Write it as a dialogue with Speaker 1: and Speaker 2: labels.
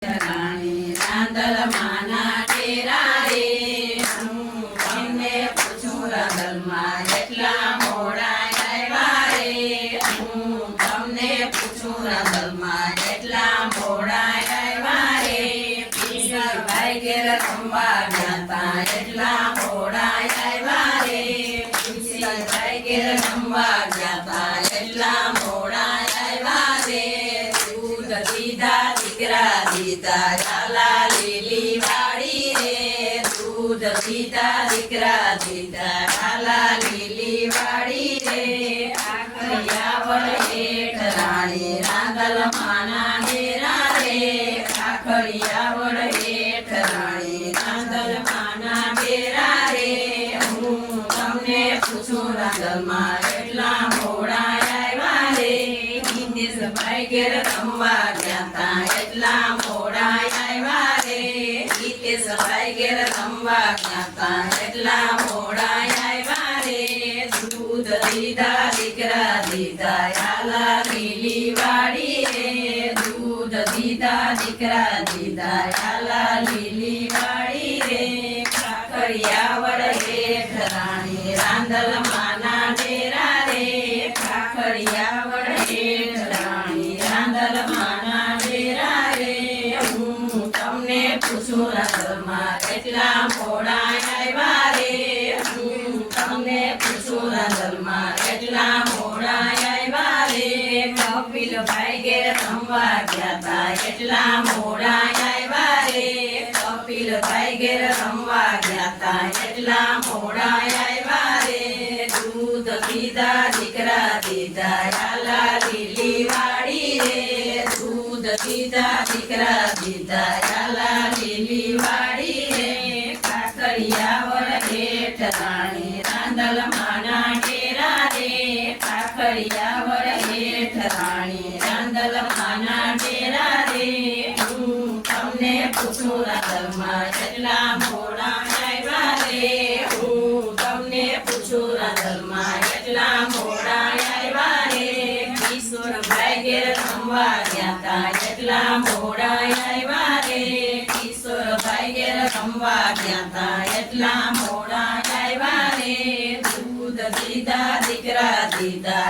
Speaker 1: રાણી રાંદલ માના ડેરા રે હું તમને પૂછું રાંદલમાં એટલા મોડા આવ્યા રે હું તમને પૂછું રાંદલમાં એટલા મોડા આવ્યા રે પીસરભાઈ ઘેર રમવા ગયા તા એટલા મોડા આવ્યા રે પીસરભાઈ ઘેર રમવા ગયા તા એટલા મોડા આવ્યા રે દૂધ દીધા દીકરા દીધા ઝાલા લીલી વાડી રે દૂધ દીધા દીકરા દીધા ઝાલા લીલી વાડી રે આખરિયા વડ હેઠ રાણી રાંદલ માના ડેરા રે આખરિયા વડ હેઠ રાણી રાંદલ માના ડેરા રે હું તમને પૂછું રાંદલમાં એટલા મોડા આવ્યા રે હિતેશભાઈ ઘેર રમવા ગયા તા એટલા મોડા આવ્યા રે હિતેશભાઈ ઘેર રમવા ગયા તા એટલા મોડા આવ્યા રે દૂધ દીધા દીકરા દીધા ઝાલા લીલી વાડી રે દૂધ દીધા દીકરા દીધા ઝાલા લીલી વાડી રે કાકરિયા વડ હેઠ રાણી રાંદલ માના ડેરા રે કાકરિયા વડ હેઠ રાણી રાંદલ માના ડેરા રે હું તમને પૂછું રાંદલમાં એટલા મોડા આવ્યા રે હું તમને પૂછું રાંદલમાં એટલા મોડા આવ્યા રે કપિલભાઈ ઘેર રમવા ગયા તા એટલા મોડા આવ્યા રે કપિલભાઈ ઘેર રમવા ગયા તા એટલા મોડા આવ્યા રે દૂધ દીધા દીકરા દીધા ઝાલા લીલી વાડી રે દૂધ દીધા દીકરા દીધા ઝાલા લીલી વાડી રે કાકરિયા વડ હેઠ રાણી રાંદલ માના ડેરા રે કાકરિયા વડ હેઠ રાણી રાંદલ માના ડેરા રે હું તમને પૂછું રાંદલમાં એટલા મોડા આવ્યા રે હું તમને પૂછું રાંદલમાં એટલા મોડા આવ્યા રે કિશોરભાઈ ઘેર રમવા ગયા તા એટલા મોડા આવ્યા રે કિશોરભાઈ ઘેર રમવા ગયા તા એટલા મોડા આવ્યા રે દૂધ દીધા દીકરા દીધા